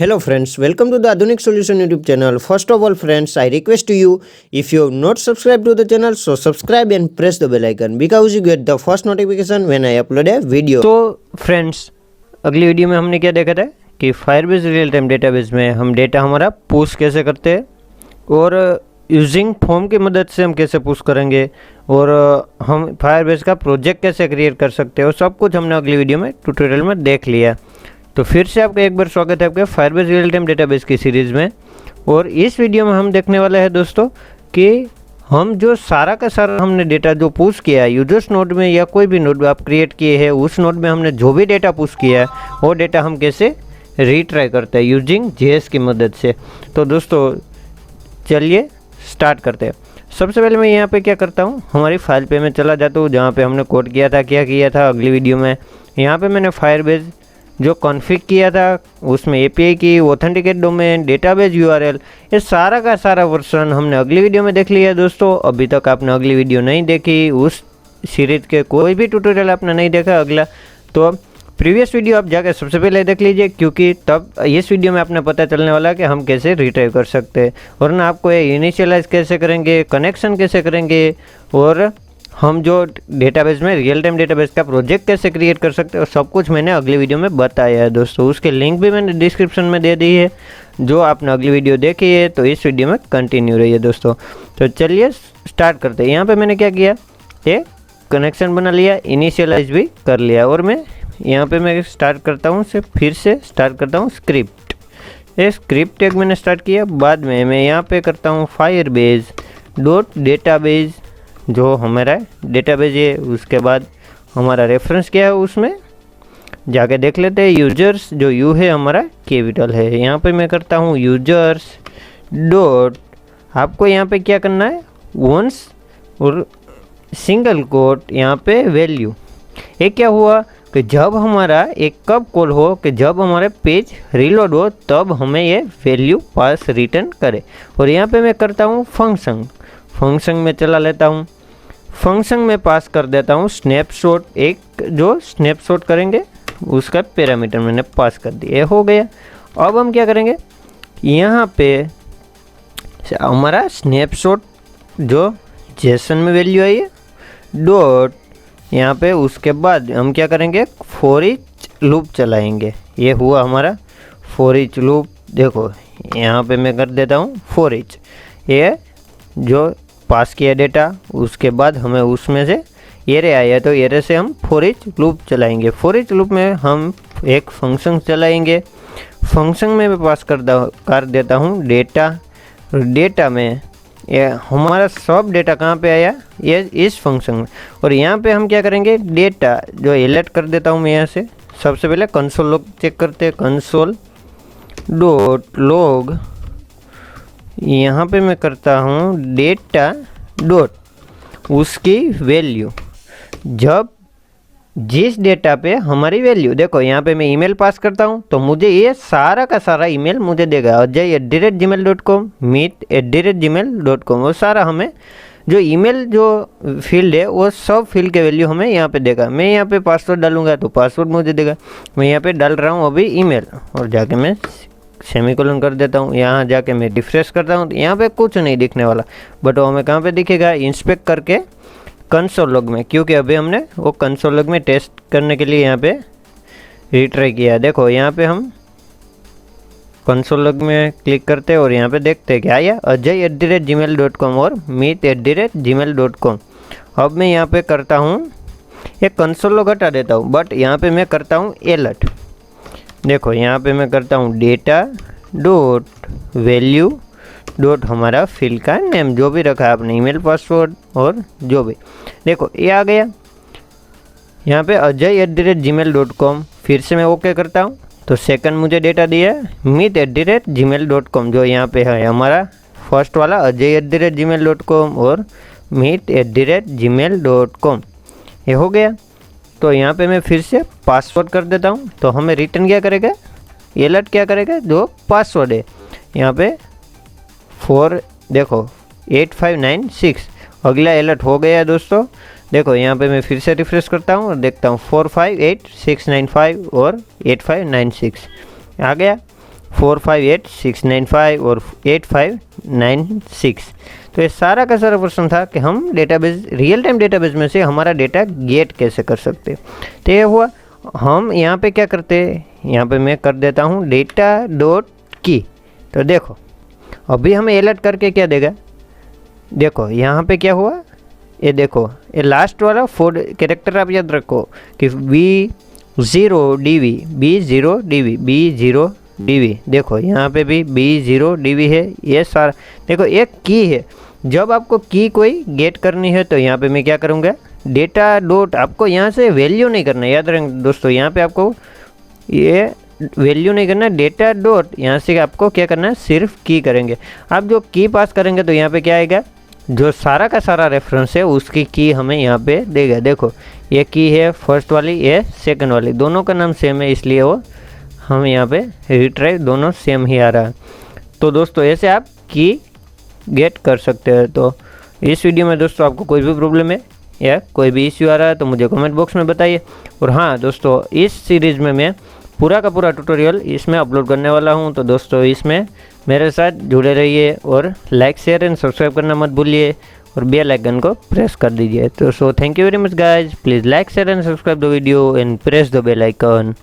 Hello friends, welcome to the Aadhunik Solution YouTube channel. First of all friends, I request to you, if you have not subscribed to the channel, so subscribe and press the bell icon because you get the first notification when I upload a video. तो friends, अगली video में हमने क्या देखा था कि Firebase real time database में हम डेटा हमारा पुश कैसे करते हैं और यूजिंग फॉर्म की मदद से हम कैसे पुश करेंगे और हम फायरबेस का प्रोजेक्ट कैसे क्रिएट कर सकते हैं और सब कुछ हमने अगली वीडियो में ट्यूटोरियल में देख लिया। तो फिर से आपका एक बार स्वागत है आपके फायरबेस रियल टाइम डेटाबेस की सीरीज़ में। और इस वीडियो में हम देखने वाले हैं दोस्तों कि हम जो सारा का सारा हमने डेटा जो पुश किया है यूजर्स नोड में या कोई भी नोड आप क्रिएट किए हैं, उस नोड में हमने जो भी डेटा पुश किया है वो डेटा हम कैसे रीट्राई करते हैं यूजिंग जेएस की मदद से। तो दोस्तों चलिए स्टार्ट करते हैं। सबसे पहले मैं यहाँ पे क्या करता हूँ, हमारी फाइल पे मैं चला जाता हूँ जहाँ पे हमने कोड किया था, क्या किया था अगली वीडियो में। यहाँ पे मैंने फायरबेस जो कॉन्फ़िग किया था उसमें एपीआई की, ऑथेंटिकेट डोमेन, डेटाबेस यूआरएल, ये सारा का सारा वर्जन हमने अगली वीडियो में देख लिया है दोस्तों। अभी तक आपने अगली वीडियो नहीं देखी, उस सीरीज़ के कोई भी ट्यूटोरियल आपने नहीं देखा अगला, तो प्रीवियस वीडियो आप जाकर सबसे पहले देख लीजिए, क्योंकि तब इस वीडियो में आपने पता चलने वाला है कि हम कैसे रिट्राइव कर सकते हैं और ना आपको ये इनिशियलाइज कैसे करेंगे, कनेक्शन कैसे करेंगे और हम जो डेटाबेस में रियल टाइम डेटाबेस का प्रोजेक्ट कैसे क्रिएट कर सकते हैं और सब कुछ मैंने अगली वीडियो में बताया है दोस्तों। उसके लिंक भी मैंने डिस्क्रिप्शन में दे दी है, जो आपने अगली वीडियो देखी है तो इस वीडियो में कंटिन्यू रही है दोस्तों। तो चलिए स्टार्ट करते हैं। यहाँ पे मैंने क्या किया, एक कनेक्शन बना लिया, इनिशियलाइज भी कर लिया और मैं यहाँ पे मैं स्टार्ट करता हूँ फिर से स्टार्ट करता हूँ स्क्रिप्ट। ये स्क्रिप्ट टैग मैंने स्टार्ट किया, बाद में मैं यहाँ पे करता हूँ फायरबेस डॉट डेटाबेस, जो हमारा डेटाबेस है। उसके बाद हमारा रेफरेंस क्या है उसमें जाके देख लेते हैं। यूजर्स जो यू है हमारा कैपिटल है, यहाँ पे मैं करता हूँ यूजर्स डॉट, आपको यहाँ पे क्या करना है वंस और सिंगल कोट यहाँ पे वैल्यू। ये क्या हुआ कि जब हमारा एक कब कॉल हो कि जब हमारे पेज रीलोड हो तब हमें ये वैल्यू पास रिटर्न करे। और यहाँ पे मैं करता हूँ फंक्शन में चला लेता हूँ, फंक्शन में पास कर देता हूँ स्नैपशॉट, एक जो स्नैपशॉट करेंगे उसका पैरामीटर मैंने पास कर दिया, हो गया। अब हम क्या करेंगे, यहाँ पे हमारा स्नैपशॉट जो जेसन में वैल्यू आई है डॉट, यहाँ पे उसके बाद हम क्या करेंगे फॉर ईच लूप चलाएंगे। ये हुआ हमारा फॉर ईच लूप। देखो यहाँ पे मैं कर देता हूँ फॉर ईच, ये जो पास किया डेटा उसके बाद हमें उसमें से एरे आया तो एरे से हम फॉर ईच लूप चलाएंगे। फॉर ईच लूप में हम एक फंक्शन चलाएंगे, फंक्शन में मैं पास कर देता हूँ डेटा में ये हमारा सब डेटा कहाँ पे आया, ये इस फंक्शन में। और यहाँ पे हम क्या करेंगे, डेटा जो एलर्ट कर देता हूँ मैं यहाँ से। सबसे पहले कंसोल लॉग चेक करते हैं, कंसोल डॉट लॉग, यहाँ पे मैं करता हूँ डेटा डॉट उसकी वैल्यू, जब जिस डेटा पे हमारी वैल्यू, देखो यहाँ पे मैं ईमेल पास करता हूँ तो मुझे ये सारा का सारा ईमेल मुझे देगा ajay@gmail.com, meet@gmail.com, वो सारा हमें जो ईमेल जो फील्ड है वो सब फील्ड के वैल्यू हमें यहाँ पे देगा। मैं यहाँ पे पासवर्ड डालूंगा तो पासवर्ड मुझे देगा। मैं यहाँ पे डाल रहा हूँ अभी ईमेल और जाके मैं सेमीकोलन कर देता हूँ। यहाँ जाके मैं रिफ्रेश करता हूँ तो यहाँ पे कुछ नहीं दिखने वाला, बट वो हमें कहाँ पे दिखेगा, इंस्पेक्ट करके कंसोल लॉग में, क्योंकि अभी हमने वो कंसोल लॉग में टेस्ट करने के लिए यहाँ पे रिट्राई किया। देखो यहाँ पे हम कंसोल लॉग में क्लिक करते हैं और यहाँ पे देखते हैं क्या आया, ajay@gmail.com और meet@gmail.com। अब मैं यहाँ पे करता हूँ एक कंसोल लॉग हटा देता हूँ, बट यहाँ पे मैं करता हूँ अलर्ट। देखो यहाँ पे मैं करता हूँ डेटा डॉट वैल्यू डॉट हमारा फील्ड का नेम, जो भी रखा है आपने ईमेल पासवर्ड और जो भी, देखो ये आ गया। यहाँ पे ajay@gmail.com, फिर से मैं ओके करता हूँ तो सेकंड मुझे डेटा दिया है meet@gmail.com, जो यहाँ पे है हमारा फर्स्ट वाला ajay@gmail.com और meet@gmail.com, ये हो गया। तो यहाँ पे मैं फिर से पासवर्ड कर देता हूँ तो हमें रिटर्न क्या करेगा, अलर्ट क्या करेगा, जो पासवर्ड है यहाँ पे 4, देखो 8596, अगला अलर्ट हो गया दोस्तों। देखो यहाँ पे मैं फिर से रिफ्रेश करता हूँ और देखता हूँ 458695 और 8596 आ गया। 458695 और 8596। तो ये सारा का सारा प्रश्न था कि हम डेटाबेस रियल टाइम डेटाबेस में से हमारा डेटा गेट कैसे कर सकते। तो ये हुआ। हम यहाँ पे क्या करते हैं, यहाँ पे मैं कर देता हूँ डेटा डॉट की। तो देखो अभी हमें अलर्ट करके क्या देगा, देखो यहाँ पे क्या हुआ, ये देखो ये लास्ट वाला 4 कैरेक्टर आप याद रखो कि B0DV B0DV। देखो यहाँ पे भी B0DV है। ये सारा देखो एक की है। जब आपको की कोई गेट करनी है तो यहाँ पे मैं क्या करूँगा, डेटा डॉट, आपको यहाँ से वैल्यू नहीं करना, याद रखें दोस्तों, यहाँ पे आपको ये वैल्यू नहीं करना, डेटा डॉट यहाँ से आपको क्या करना है, सिर्फ की करेंगे। आप जो की पास करेंगे तो यहाँ पे क्या आएगा, जो सारा का सारा रेफरेंस है उसकी की हमें यहाँ पे देगा। देखो ये की है फर्स्ट वाली, ये सेकंड वाली, दोनों का नाम सेम है इसलिए वो हम यहाँ पे रिट्राई दोनों सेम ही आ रहा है। तो दोस्तों ऐसे आप की गेट कर सकते हैं। तो इस वीडियो में दोस्तों आपको कोई भी प्रॉब्लम है या कोई भी इश्यू आ रहा है तो मुझे कमेंट बॉक्स में बताइए। और हाँ दोस्तों, इस सीरीज़ में मैं पूरा का पूरा ट्यूटोरियल इसमें अपलोड करने वाला हूँ। तो दोस्तों इसमें मेरे साथ जुड़े रहिए और लाइक शेयर एंड सब्सक्राइब करना मत भूलिए और बेल आइकन को प्रेस कर दीजिए। तो thank you very much guys, please like share and subscribe the video and press the bell icon.